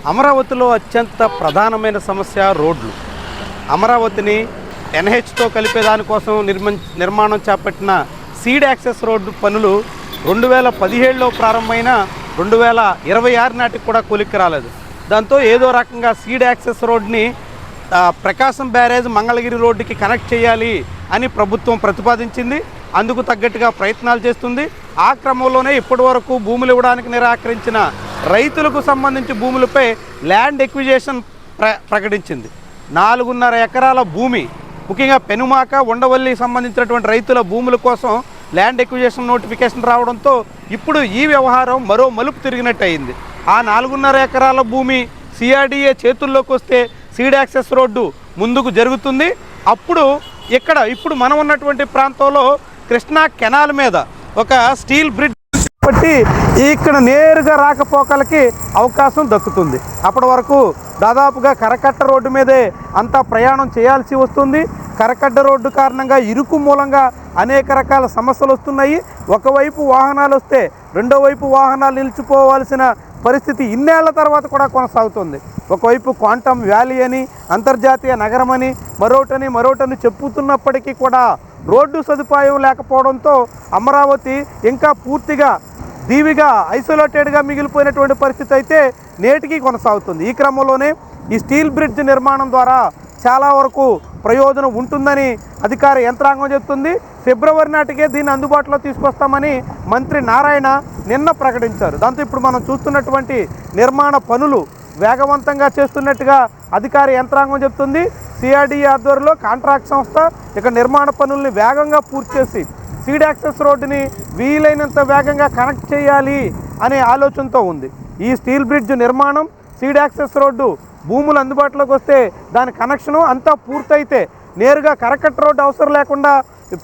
అమరావతిలో అత్యంత ప్రధానమైన సమస్య రోడ్లు. అమరావతిని ఎన్హెచ్తో కలిపే దానికోసం నిర్మాణం చేపట్టిన సీడ్ యాక్సెస్ రోడ్డు పనులు 2017లో ప్రారంభమైన 2026 నాటికి కూడా కొలిక్కి రాలేదు. దాంతో ఏదో రకంగా సీడ్ యాక్సెస్ రోడ్ని ప్రకాశం బ్యారేజ్ మంగళగిరి రోడ్డుకి కనెక్ట్ చేయాలి అని ప్రభుత్వం ప్రతిపాదించింది. అందుకు తగ్గట్టుగా ప్రయత్నాలు చేస్తుంది. ఆ క్రమంలోనే ఇప్పటి వరకు భూములు ఇవ్వడానికి నిరాకరించిన రైతులకు సంబంధించి భూములపై ల్యాండ్ ఎక్విజేషన్ ప్రకటించింది. 4.5 ఎకరాల భూమి, ముఖ్యంగా పెనుమాక, ఉండవల్లి సంబంధించినటువంటి రైతుల భూముల కోసం ల్యాండ్ ఎక్విజేషన్ నోటిఫికేషన్ రావడంతో ఇప్పుడు ఈ వ్యవహారం మరో మలుపు తిరిగినట్టు అయింది. ఆ 4.5 ఎకరాల భూమి సిఆర్డీఏ చేతుల్లోకి వస్తే సీడ్ యాక్సెస్ రోడ్డు ముందుకు జరుగుతుంది. అప్పుడు ఇప్పుడు మనం ఉన్నటువంటి ప్రాంతంలో కృష్ణా కెనాల్ మీద ఒక స్టీల్ బ్రిడ్జ్ బట్టి ఇక్కడ నేరుగా రాకపోకలకి అవకాశం దక్కుతుంది. అప్పటి వరకు దాదాపుగా కరకట్ట రోడ్డు మీదే అంతా ప్రయాణం చేయాల్సి వస్తుంది. కరకట్ట రోడ్డు కారణంగా ఇరుకు మూలంగా అనేక రకాల సమస్యలు వస్తున్నాయి. ఒకవైపు వాహనాలు వస్తే రెండో వైపు వాహనాలు నిలిచిపోవాల్సిన పరిస్థితి ఇన్నేళ్ల తర్వాత కూడా కొనసాగుతుంది. ఒకవైపు క్వాంటమ్ వ్యాలీ అని, అంతర్జాతీయ నగరమని, మరోటని చెప్పుతున్నప్పటికీ కూడా రోడ్డు సదుపాయం లేకపోవడంతో అమరావతి ఇంకా పూర్తిగా దీవిగా ఐసోలేటెడ్గా మిగిలిపోయినటువంటి పరిస్థితి అయితే నేటికి కొనసాగుతుంది. ఈ క్రమంలోనే ఈ స్టీల్ బ్రిడ్జ్ నిర్మాణం ద్వారా చాలా వరకు ప్రయోజనం ఉంటుందని అధికార యంత్రాంగం చెప్తుంది. ఫిబ్రవరి నాటికే దీన్ని అందుబాటులో తీసుకొస్తామని మంత్రి నారాయణ నిన్న ప్రకటించారు. దాంతో ఇప్పుడు మనం చూస్తున్నటువంటి నిర్మాణ పనులు వేగవంతంగా చేస్తున్నట్టుగా అధికార యంత్రాంగం చెప్తుంది. సిఆర్డీఏ ఆధ్వర్యంలో కాంట్రాక్ట్ సంస్థ ఇక్కడ నిర్మాణ పనుల్ని వేగంగా పూర్తి చేసి సీడ్ యాక్సెస్ రోడ్డుని వీలైనంత వేగంగా కనెక్ట్ చేయాలి అనే ఆలోచనతో ఉంది. ఈ స్టీల్ బ్రిడ్జ్ నిర్మాణం, సీడ్ యాక్సెస్ రోడ్డు భూములు అందుబాటులోకి వస్తే దాని కనెక్షను అంతా పూర్తయితే నేరుగా కరకట్ట రోడ్డు అవసరం లేకుండా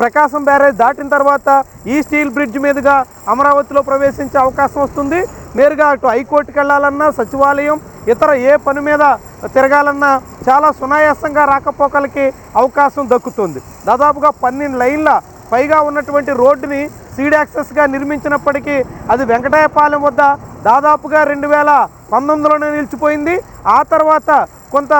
ప్రకాశం బ్యారేజ్ దాటిన తర్వాత ఈ స్టీల్ బ్రిడ్జ్ మీదుగా అమరావతిలో ప్రవేశించే అవకాశం వస్తుంది. నేరుగా అటు హైకోర్టుకి వెళ్ళాలన్నా, సచివాలయం, ఇతర ఏ పని మీద తిరగాలన్నా చాలా సునాయాసంగా రాకపోకలకి అవకాశం దక్కుతుంది. దాదాపుగా 12 లైన్ల పైగా ఉన్నటువంటి రోడ్డుని సీడ్ యాక్సెస్గా నిర్మించినప్పటికీ అది వెంకటాయపాలెం వద్ద దాదాపుగా 2019లోనే నిలిచిపోయింది. ఆ తర్వాత కొంత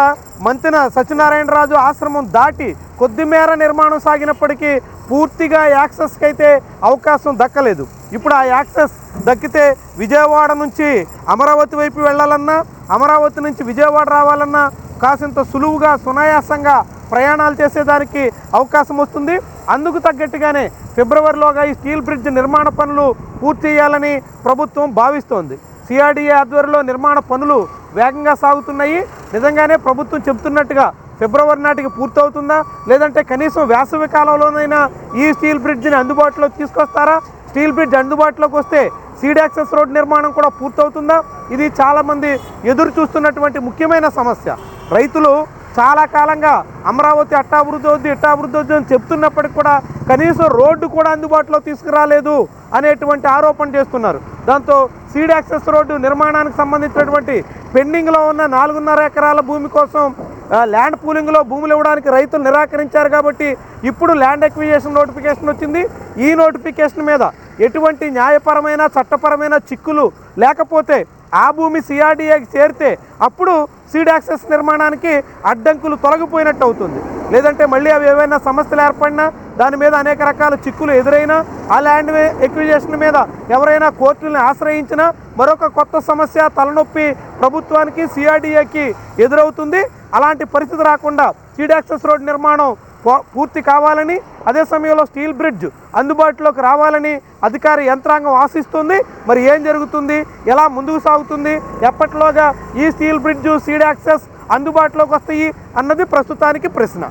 మంతెన సత్యనారాయణరాజు ఆశ్రమం దాటి కొద్దిమేర నిర్మాణం సాగినప్పటికీ పూర్తిగా యాక్సెస్కి అయితే అవకాశం దక్కలేదు. ఇప్పుడు ఆ యాక్సెస్ దక్కితే విజయవాడ నుంచి అమరావతి వైపు వెళ్ళాలన్నా, అమరావతి నుంచి విజయవాడ రావాలన్నా కాసింత సులువుగా సునాయాసంగా ప్రయాణాలు చేసేదానికి అవకాశం వస్తుంది. అందుకు తగ్గట్టుగానే ఫిబ్రవరిలోగా ఈ స్టీల్ బ్రిడ్జ్ నిర్మాణ పనులు పూర్తి చేయాలని ప్రభుత్వం భావిస్తోంది. సిఆర్డీఏ ఆధ్వర్యంలో నిర్మాణ పనులు వేగంగా సాగుతున్నాయి. నిజంగానే ప్రభుత్వం చెబుతున్నట్టుగా ఫిబ్రవరి నాటికి పూర్తవుతుందా, లేదంటే కనీసం వేసవి కాలంలోనైనా ఈ స్టీల్ బ్రిడ్జ్ని అందుబాటులోకి తీసుకొస్తారా? స్టీల్ బ్రిడ్జ్ అందుబాటులోకి వస్తే సీడ్ యాక్సెస్ రోడ్ నిర్మాణం కూడా పూర్తవుతుందా? ఇది చాలామంది ఎదురు చూస్తున్నటువంటి ముఖ్యమైన సమస్య. రైతులు చాలా కాలంగా అమరావతి అట్టాభివృద్ధి అవుద్ది అని చెప్తున్నప్పటికి కూడా కనీసం రోడ్డు కూడా అందుబాటులో తీసుకురాలేదు అనేటువంటి ఆరోపణ చేస్తున్నారు. దాంతో సీడ్ యాక్సెస్ రోడ్డు నిర్మాణానికి సంబంధించినటువంటి పెండింగ్లో ఉన్న 4.5 ఎకరాల భూమి కోసం ల్యాండ్ పూలింగ్లో భూములు ఇవ్వడానికి రైతులు నిరాకరించారు. కాబట్టి ఇప్పుడు ల్యాండ్ ఎక్విజిషన్ నోటిఫికేషన్ వచ్చింది. ఈ నోటిఫికేషన్ మీద ఎటువంటి న్యాయపరమైన, చట్టపరమైన చిక్కులు లేకపోతే ఆ భూమి సిఆర్డీఏకి చేరితే అప్పుడు సీడ్ యాక్సెస్ నిర్మాణానికి అడ్డంకులు తొలగిపోయినట్టు అవుతుంది. లేదంటే మళ్ళీ అవి ఏవైనా సమస్యలు ఏర్పడినా, దాని మీద అనేక రకాల చిక్కులు ఎదురైనా, ఆ ల్యాండ్ ఎక్విజిషన్ మీద ఎవరైనా కోర్టులను ఆశ్రయించినా మరొక కొత్త సమస్య, తలనొప్పి ప్రభుత్వానికి, సిఆర్డీఏకి ఎదురవుతుంది. అలాంటి పరిస్థితి రాకుండా సీడ్ యాక్సెస్ రోడ్ నిర్మాణం పూర్తి కావాలని, అదే సమయంలో స్టీల్ బ్రిడ్జ్ అందుబాటులోకి రావాలని అధికార యంత్రాంగం ఆశిస్తుంది. మరి ఏం జరుగుతుంది, ఎలా ముందుకు సాగుతుంది, ఎప్పటిలోగా ఈ స్టీల్ బ్రిడ్జ్, సీడ్ యాక్సెస్ అందుబాటులోకి వస్తాయి అన్నది ప్రస్తుతానికి ప్రశ్న.